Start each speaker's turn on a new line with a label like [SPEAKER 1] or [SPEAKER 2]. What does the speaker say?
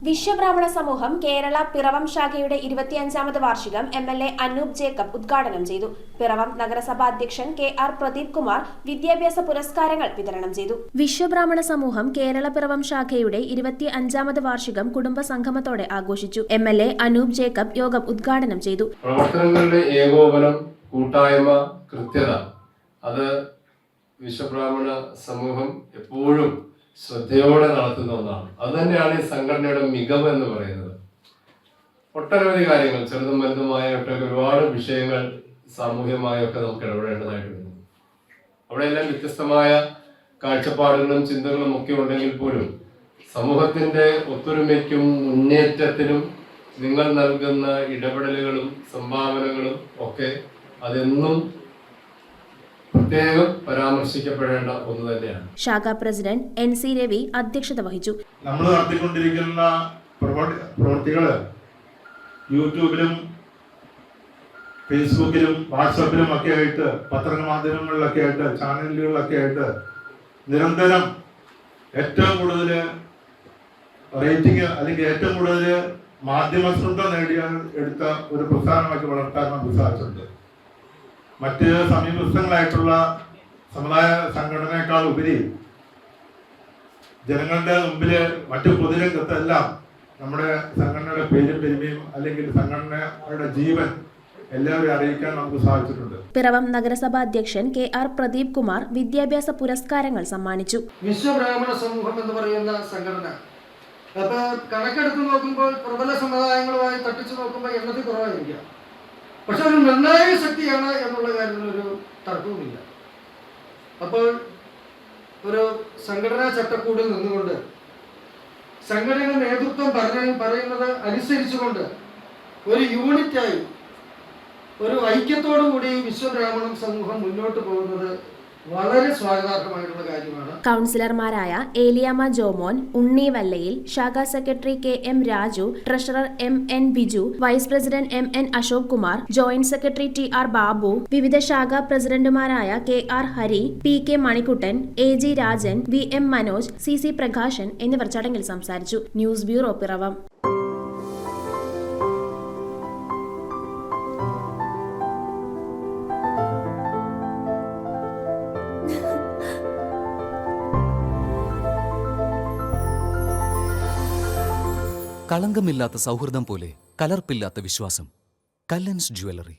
[SPEAKER 1] വിശ്വബ്രാഹ്മണ സമൂഹം കേരള പിറവം ശാഖയുടെ 25ാമത് വാർഷികം MLA അനൂപ് ജേക്കബ് ഉദ്ഘാടനം ചെയ്തു. പിറവം നഗരസഭാ അധ്യക്ഷൻ KR പ്രദീപ് കുമാർ വിദ്യാഭ്യാസ പുരസ്കാരങ്ങൾ വിതരണം ചെയ്തു. വിശ്വബ്രാഹ്മണ സമൂഹം കേരള പിറവം ശാഖയുടെ 25ാമത് വാർഷികം കുടുംബ സംഗമത്തോടെ ആഘോഷിച്ചു. MLA അനൂപ് ജേക്കബ് യോഗം ഉദ്ഘാടനം ചെയ്തു.
[SPEAKER 2] പ്രവർത്തനങ്ങളുടെ ഏകോപനം, കൂട്ടായ്മ, കൃത്യത അത് വിശ്വബ്രാഹ്മണ സമൂഹം എപ്പോഴും ശ്രദ്ധയോടെ നടത്തുന്ന ഒന്നാണ്. അതുതന്നെയാണ് ഈ സംഘടനയുടെ മികവ് എന്ന് പറയുന്നത്. ഒട്ടനവധി കാര്യങ്ങൾ, ചെറുതും വലുതുമായ ഒരുപാട് വിഷയങ്ങൾ സാമൂഹ്യമായൊക്കെ നമുക്ക് ഇടപെടേണ്ടതായിട്ട് വരുന്നു. അവിടെയെല്ലാം വ്യത്യസ്തമായ കാഴ്ചപ്പാടുകളും ചിന്തകളും ഒക്കെ ഉണ്ടെങ്കിൽ പോലും സമൂഹത്തിന്റെ ഒത്തൊരുമയ്ക്കും മുന്നേറ്റത്തിനും നിങ്ങൾ നൽകുന്ന ഇടപെടലുകളും സംഭാവനകളും ഒക്കെ അതെന്നും പ്രത്യേകം പരാമർശിക്കപ്പെടേണ്ട ഒന്ന് തന്നെയാണ്.
[SPEAKER 1] ശാഖാ പ്രസിഡന്റ് NC രവി അധ്യക്ഷത വഹിച്ചു.
[SPEAKER 3] നമ്മൾ നടത്തിക്കൊണ്ടിരിക്കുന്ന പ്രവൃത്തികള് യൂട്യൂബിലും ഫേസ്ബുക്കിലും വാട്സാപ്പിലും ഒക്കെ ആയിട്ട്, പത്രമാധ്യമങ്ങളിലൊക്കെ ആയിട്ട്, ചാനലുകളിലൊക്കെ ആയിട്ട് നിരന്തരം ഏറ്റവും കൂടുതൽ റേറ്റിംഗ് അല്ലെങ്കിൽ ഏറ്റവും കൂടുതൽ മാധ്യമ ശ്രദ്ധ എടുത്ത ഒരു പ്രസ്ഥാനമാക്കി വളർത്താൻ നമുക്ക് സാധിച്ചിട്ടുണ്ട്. മറ്റ് സമീപസ്ഥങ്ങളായിട്ടുള്ള സമുദായ സംഘടനയേക്കാൾ ഉപരി ജനങ്ങളുടെ മുമ്പില് മറ്റു പൊതുരംഗത്തെല്ലാം നമ്മുടെ സംഘടനയുടെ പേരും പെരുമയും അല്ലെങ്കിൽ സംഘടനയുടെ ജീവൻ എല്ലാവരും അറിയിക്കാൻ നമുക്ക് സാധിച്ചിട്ടുണ്ട്.
[SPEAKER 1] പിറവം നഗരസഭാ അധ്യക്ഷൻ KR പ്രദീപ് കുമാർ വിദ്യാഭ്യാസ പുരസ്കാരങ്ങൾ സമ്മാനിച്ചു.
[SPEAKER 4] വിശ്വബ്രാഹ്മണ സമൂഹം എന്ന് പറയുന്ന സംഘടന അപ്പൊ കണക്കെടുത്ത് നോക്കുമ്പോൾ പ്രബല സമുദായങ്ങളുമായി തട്ടിച്ചു നോക്കുമ്പോൾ എണ്ണത്തിൽ കുറവായിരിക്കാം. പക്ഷെ ഒരു നിർണായക ശക്തിയാണ് എന്നുള്ള കാര്യത്തിൽ ഒരു തർക്കവുമില്ല. അപ്പോൾ ഒരു സംഘടനാ ചട്ടക്കൂടിൽ നിന്നുകൊണ്ട് സംഘടന നേതൃത്വം പറയുന്നത് അനുസരിച്ചുകൊണ്ട് ഒരു യൂണിറ്റായി, ഒരു ഐക്യത്തോടു കൂടി വിശ്വബ്രാഹ്മണ സമൂഹം മുന്നോട്ട് പോകുന്നത് വളരെ സ്വാഗതാർഹമായിട്ടുള്ള കാര്യമാണ്.
[SPEAKER 1] കൗൺസിലർമാരായ ഏലിയാമ്മ ജോമോൻ, ഉണ്ണി വല്ലയിൽ, ശാഖാ secretary KM Raju, treasurer MN Biju, vice president MN Ashok Kumar, joint secretary TR Babu, വിവിധ ശാഖാ പ്രസിഡന്റുമാരായ KR Hari, PK Manikuttan, AG Rajan, VM Manoj, CC Prakashan എന്നിവർ ചടങ്ങിൽ സംസാരിച്ചു. News bureau Piravom.
[SPEAKER 5] കളങ്കമില്ലാത്ത സൗഹൃദം പോലെ കലർപ്പില്ലാത്ത വിശ്വാസം. കല്ലൻസ് ജ്വല്ലറി.